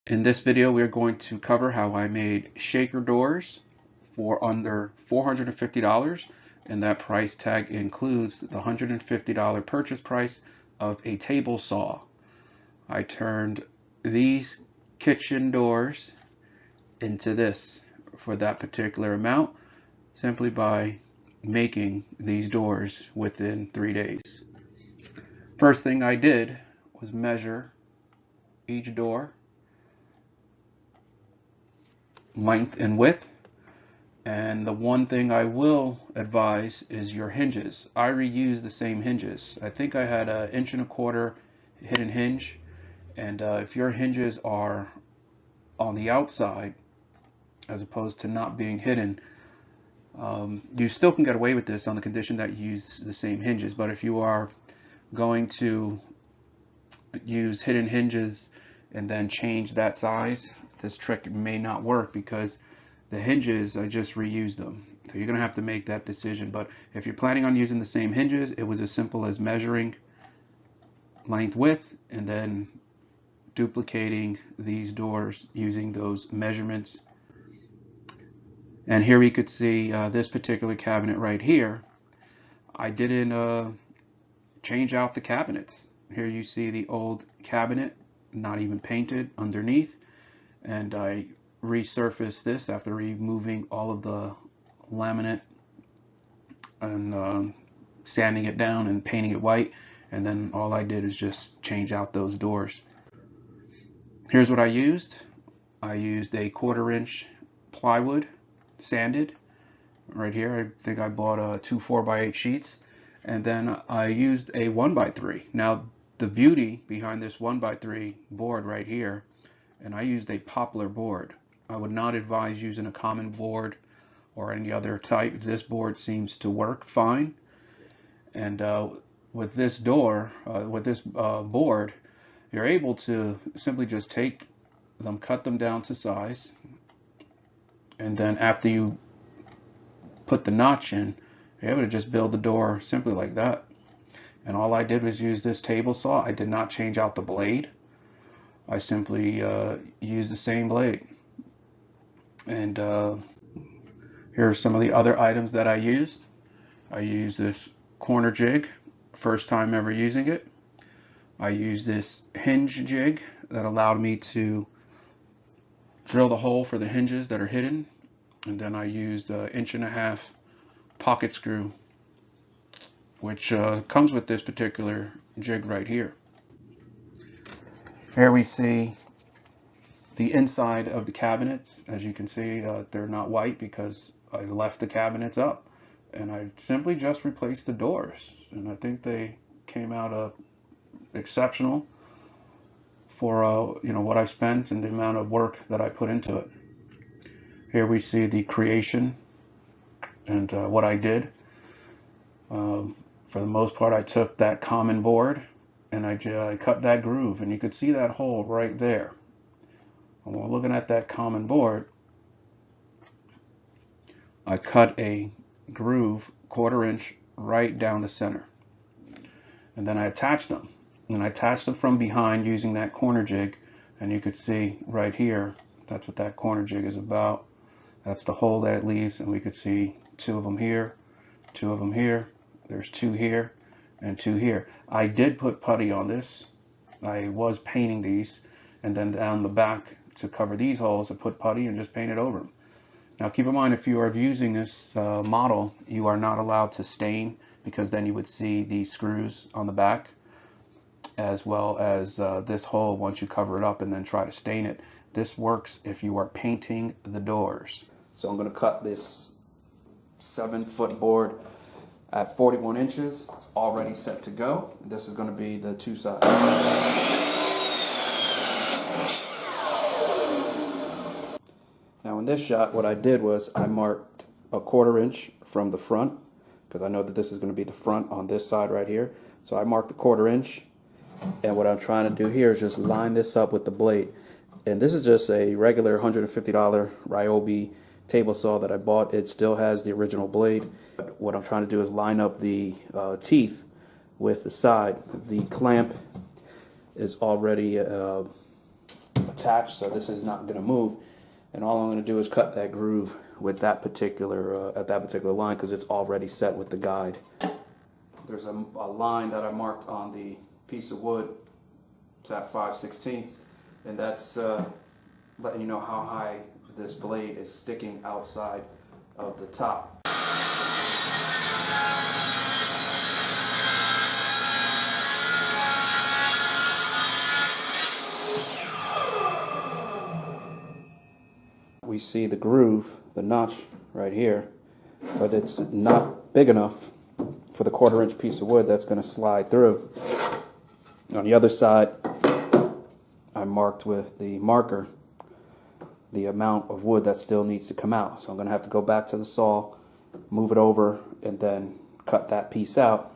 In this video, we are going to cover how I made shaker doors for under $450, and that price tag includes the $150 purchase price of a table saw. I turned these kitchen doors into this for that particular amount simply by making these doors within 3 days. First thing I did was measure each door length and width, and the one thing I will advise is your hinges. I reuse the same hinges. I think I had an 1.25 inch hidden hinge, and if your hinges are on the outside as opposed to not being hidden, you still can get away with this on the condition that you use the same hinges. But if you are going to use hidden hinges and then change that size, this trick may not work because the hinges, I just reused them. So you're gonna have to make that decision. But if you're planning on using the same hinges, it was as simple as measuring length, width, and then duplicating these doors using those measurements. And here we could see this particular cabinet right here. I didn't change out the cabinets. Here you see the old cabinet, not even painted underneath, and I resurfaced this after removing all of the laminate and sanding it down and painting it white, and then all I did is just change out those doors. Here's what I used. I used a 1/4 inch plywood, sanded right here. I think I bought 2 4x8 sheets, and then I used a 1x3. Now the beauty behind this 1x3 board right here, and I used a poplar board. I would not advise using a common board or any other type. This board seems to work fine, and with this door, with this board, you're able to simply just take them, cut them down to size, and then after you put the notch in, you're able to just build the door simply like that. And all I did was use this table saw. I did not change out the blade. I simply used the same blade. And here are some of the other items that I used. I used this corner jig, first time ever using it. I used this hinge jig that allowed me to drill the hole for the hinges that are hidden. And then I used an 1.5 inch pocket screw, which comes with this particular jig right here. Here we see the inside of the cabinets. As you can see, they're not white because I left the cabinets up, and I simply just replaced the doors, and I think they came out exceptional for you know, what I spent and the amount of work that I put into it. Here we see the creation and what I did. For the most part, I took that common board and I cut that groove, and you could see that hole right there. And while looking at that common board, I cut a groove 1/4 inch right down the center, and then I attached them. And I attached them from behind using that corner jig, and you could see right here, that's what that corner jig is about. That's the hole that it leaves, and we could see 2 of them here, 2 of them here. There's 2 here and 2 here. I did put putty on this. I was painting these, and then down the back to cover these holes, I put putty and just painted over them. Now keep in mind, if you are using this model, you are not allowed to stain, because then you would see these screws on the back, as well as this hole once you cover it up and then try to stain it. This works if you are painting the doors. So I'm going to cut this 7-foot board at 41 inches. It's already set to go. This is going to be the 2 sides. Now in this shot, what I did was I marked a 1/4 inch from the front, because I know that this is going to be the front on this side right here. So I marked the 1/4 inch, and what I'm trying to do here is just line this up with the blade. And this is just a regular $150 Ryobi table saw that I bought. It still has the original blade. What I'm trying to do is line up the teeth with the side. The clamp is already attached, so this is not going to move. And all I'm going to do is cut that groove with that particular at that particular line, because it's already set with the guide. There's a line that I marked on the piece of wood. It's at 5/16, and that's letting you know how high this blade is sticking outside of the top. We see the groove, the notch right here, but it's not big enough for the 1/4 inch piece of wood that's going to slide through. On the other side, I marked with the marker the amount of wood that still needs to come out. So I'm going to have to go back to the saw, move it over, and then cut that piece out.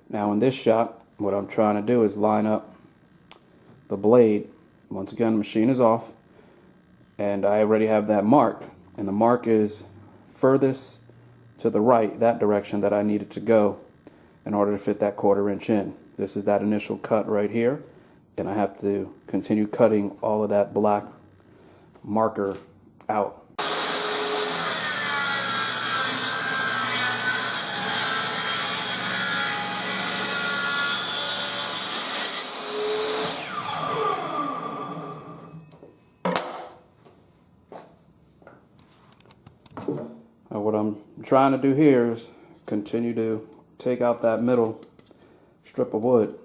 Now in this shot, what I'm trying to do is line up the blade. Once again, the machine is off, and I already have that mark, and the mark is furthest to the right, that direction that I needed to go in order to fit that 1/4 inch in. This is that initial cut right here, and I have to continue cutting all of that black marker out. What I'm trying to do here is continue to take out that middle strip of wood.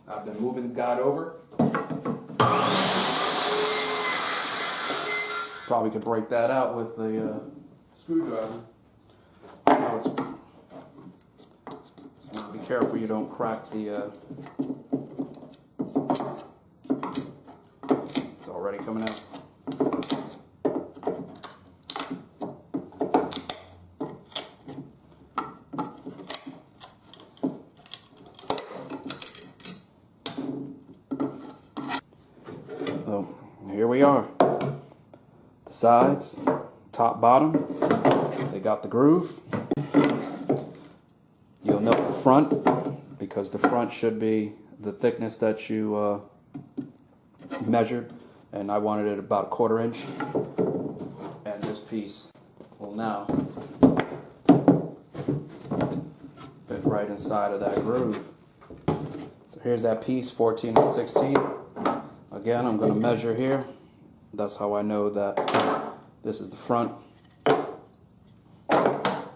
I've been moving the guide over. Probably could break that out with the screwdriver. Be careful you don't crack the. It's already coming out. So here we are. The sides, top, bottom, they got the groove. You'll note the front, because the front should be the thickness that you measured, and I wanted it about 1/4 inch. And this piece will now fit right inside of that groove. So here's that piece, 14 and 16. Again, I'm going to measure here. That's how I know that this is the front. It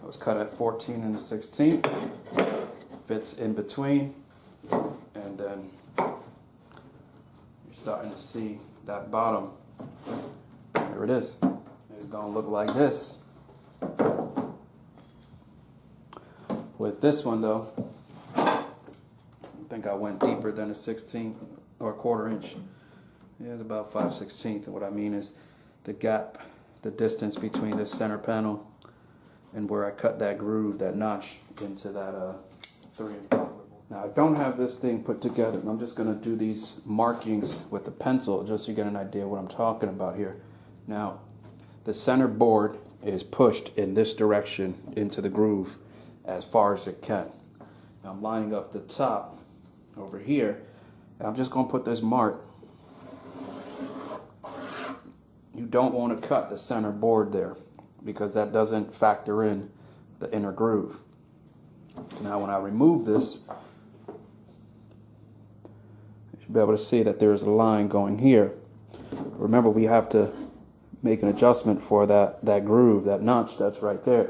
was cut at 14 and 16. Fits in between. And then you're starting to see that bottom. Here it is. It's going to look like this. With this one though, I think I went deeper than a 16 or 1/4 inch. Yeah, it's about 5/16, and what I mean is the gap, the distance between this center panel and where I cut that groove, that notch into that 3-inch poplar. Now I don't have this thing put together, and I'm just going to do these markings with a pencil just so you get an idea what I'm talking about here. Now the center board is pushed in this direction into the groove as far as it can. Now I'm lining up the top over here, and I'm just going to put this mark. You don't want to cut the center board there, because that doesn't factor in the inner groove. So now when I remove this, you should be able to see that there's a line going here. Remember, we have to make an adjustment for that groove, that notch that's right there.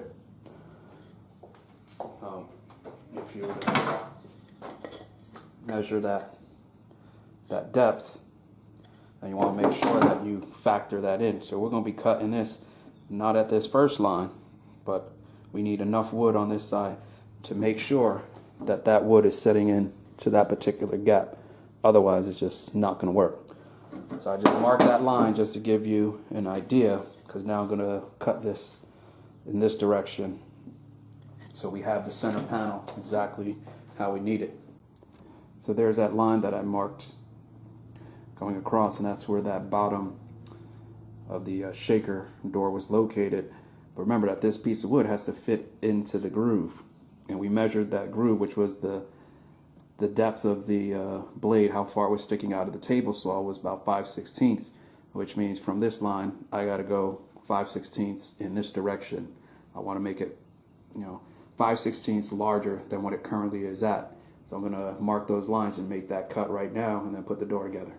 If you were to measure that depth, and you want to make sure that you factor that in. So we're going to be cutting this not at this first line, but we need enough wood on this side to make sure that that wood is sitting in to that particular gap. Otherwise it's just not going to work. So I just marked that line just to give you an idea, because now I'm going to cut this in this direction so we have the center panel exactly how we need it. So there's that line that I marked going across, and that's where that bottom of the shaker door was located. But remember that this piece of wood has to fit into the groove, and we measured that groove, which was the the depth of the blade, how far it was sticking out of the table saw, was about 5/16, which means from this line I got to go 5/16 in this direction. I want to make it, 5/16 larger than what it currently is at. So I'm going to mark those lines and make that cut right now, and then put the door together.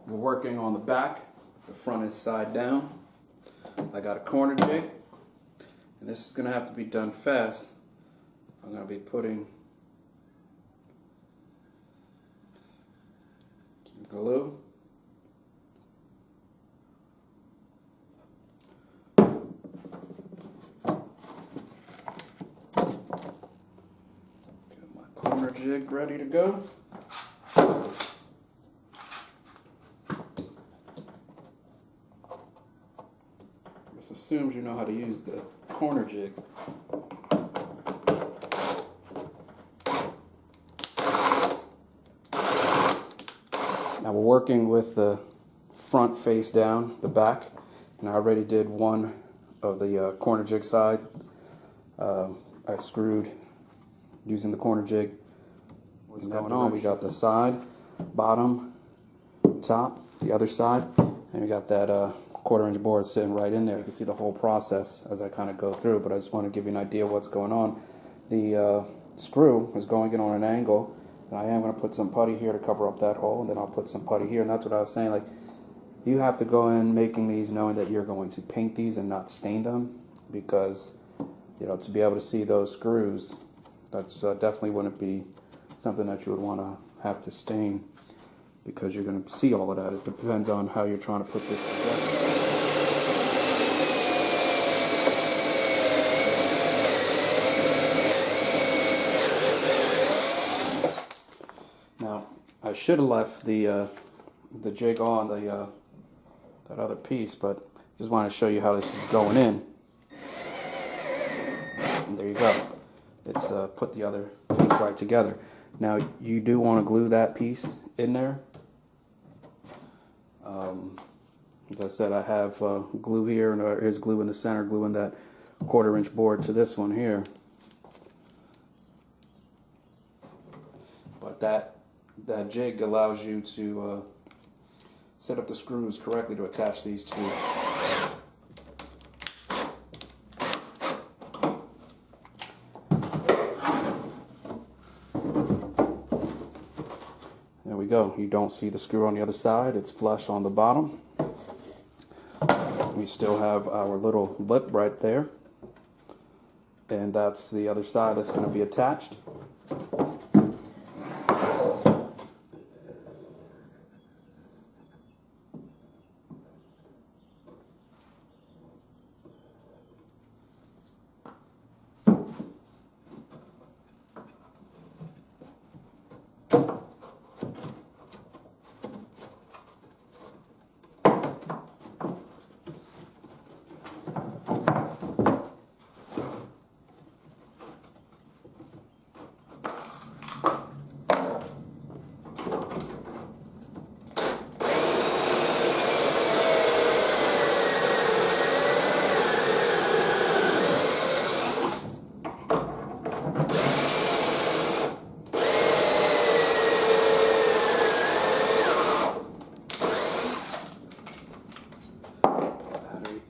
We're working on the back. The front is side down. I got a corner jig, and this is going to have to be done fast. I'm going to be putting some glue. Corner jig ready to go. This assumes you know how to use the corner jig. Now we're working with the front face down, the back, and I already did one of the corner jig side. I screwed using the corner jig. What's going on? We got the side, bottom, top, the other side, and we got that 1/4 inch board sitting right in there. You can see the whole process as I kind of go through, but I just want to give you an idea of what's going on. The screw is going in on an angle, and I am going to put some putty here to cover up that hole, and then I'll put some putty here, and that's what I was saying. Like, you have to go in making these knowing that you're going to paint these and not stain them, because to be able to see those screws, that's definitely wouldn't be something that you would want to have to stain, because you're going to see all of that. It depends on how you're trying to put this together. Now, I should have left the jig on that other piece, but just want to show you how this is going in. And there you go. It's put the other piece right together. Now you do want to glue that piece in there. As I said, I have glue here, and there is glue in the center, glue in that 1/4 inch board to this one here. But that jig allows you to set up the screws correctly to attach these two. There we go. You don't see the screw on the other side. It's flush on the bottom. We still have our little lip right there. And that's the other side that's going to be attached.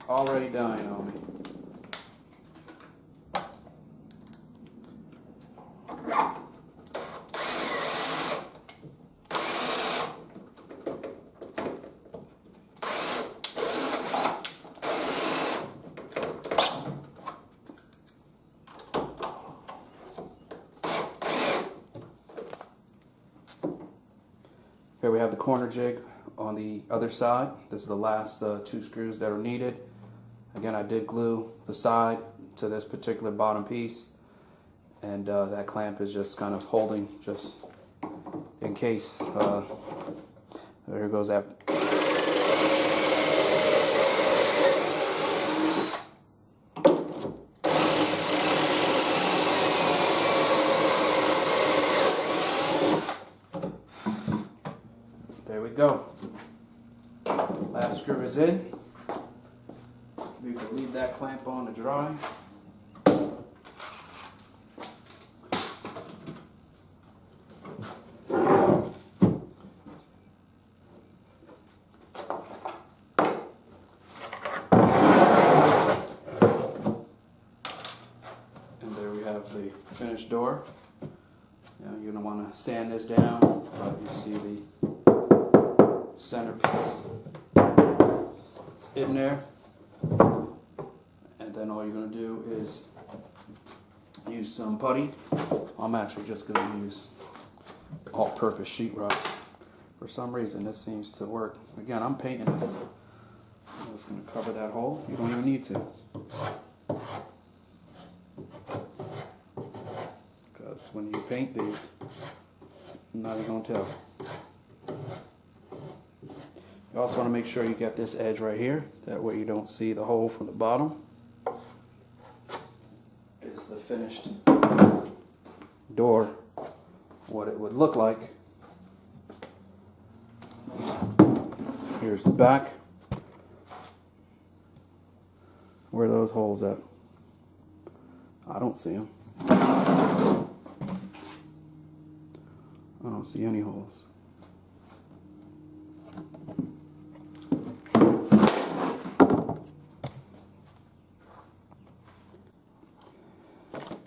Already dying on me. Here we have the corner jig on the other side. This is the last 2 screws that are needed. Again, I did glue the side to this particular bottom piece, and that clamp is just kind of holding, just in case. There goes that. There we go. Last screw is in. We can leave that clamp on to dry. finished door. You're going to want to sand this down, but you see the centerpiece is in there. And then all you're going to do is use some putty. I'm actually just going to use all-purpose sheetrock. For some reason this seems to work. Again, I'm painting this. I'm just going to cover that hole. You don't even need to. Because when you paint these, I'm not even going to tell. You also want to make sure you get this edge right here. That way you don't see the hole from the bottom. Is the finished door what it would look like. Here's the back. Where are those holes at? I don't see them. I don't see any holes.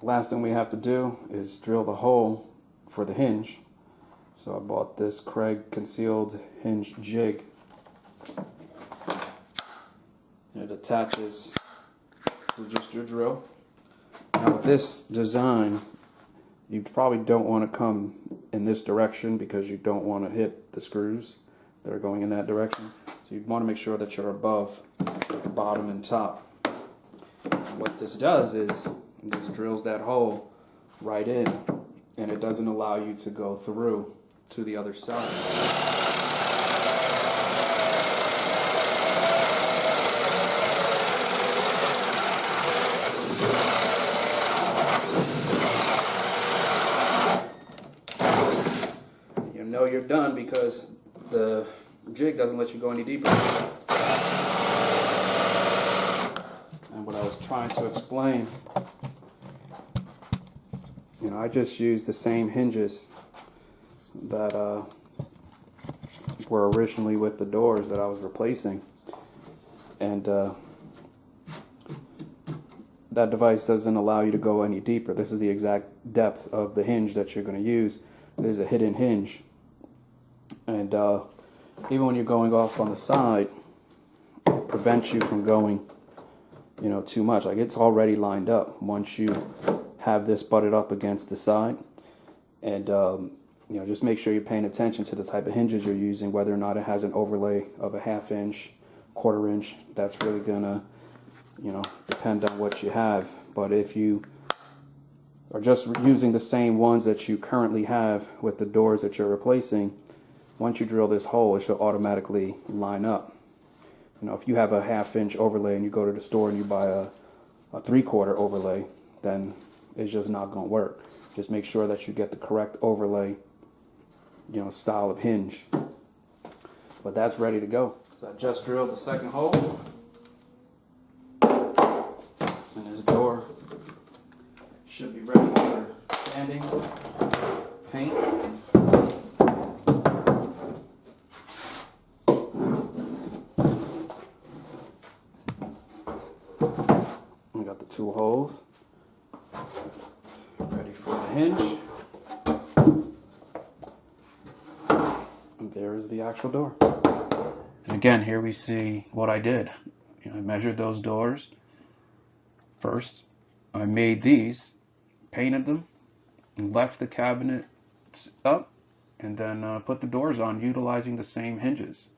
Last thing we have to do is drill the hole for the hinge. So I bought this Craig concealed hinge jig. It attaches to just your drill. Now with this design, you probably don't want to come in this direction because you don't want to hit the screws that are going in that direction. So you want to make sure that you're above the bottom and top. What this does is this drills that hole right in, and it doesn't allow you to go through to the other side. You know you're done because the jig doesn't let you go any deeper. And what I was trying to explain, I just used the same hinges that were originally with the doors that I was replacing, and that device doesn't allow you to go any deeper. This is the exact depth of the hinge that you're going to use. There's a hidden hinge, and even when you're going off on the side, it prevents you from going too much. Like, it's already lined up once you have this butted up against the side. And just make sure you're paying attention to the type of hinges you're using, whether or not it has an overlay of a 1/2 inch, 1/4 inch. That's really gonna depend on what you have. But if you are just using the same ones that you currently have with the doors that you're replacing, once you drill this hole, it should automatically line up. If you have a 1/2 inch overlay and you go to the store and you buy a 3/4 overlay, then it's just not going to work. Just make sure that you get the correct overlay, style of hinge. But that's ready to go. So I just drilled the second hole, and this door should be ready for sanding, paint. We got the 2 holes ready for the hinge, and there is the actual door. And again, here we see what I did. I measured those doors first. I made these, painted them, and left the cabinet up, and then put the doors on utilizing the same hinges.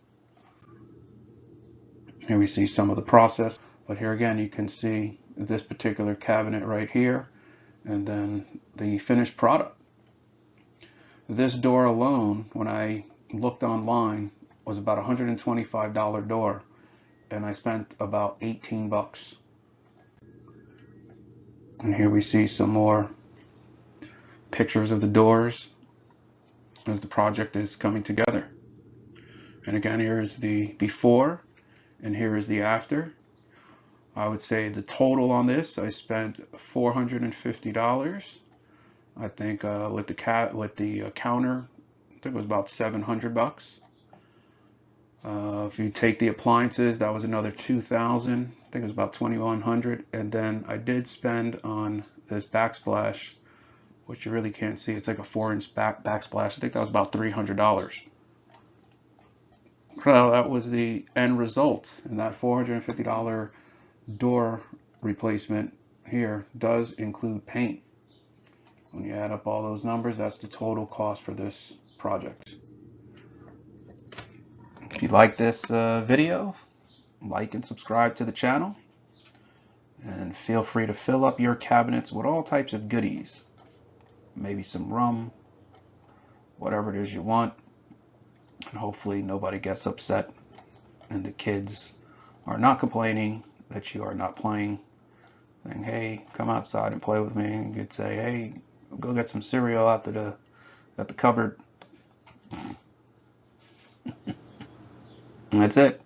Here we see some of the process, but here again you can see this particular cabinet right here, and then the finished product. This door alone, when I looked online, was about a $125 door, and I spent about 18 bucks. And here we see some more pictures of the doors as the project is coming together. And again, here is the before and here is the after. I would say the total on this, I spent $450. I think with the counter, I think it was about 700 bucks. If you take the appliances, that was another 2,000. I think it was about 2,100. And then I did spend on this backsplash which you really can't see. It's like a 4-inch backsplash. I think that was about $300. So that was the end result, and that $450 door replacement here does include paint. When you add up all those numbers, that's the total cost for this project. If you like this video, like and subscribe to the channel, and feel free to fill up your cabinets with all types of goodies, maybe some rum, whatever it is you want, and hopefully nobody gets upset and the kids are not complaining that you are not playing, saying, hey, come outside and play with me, and you'd say, hey, go get some cereal out the cupboard. And that's it.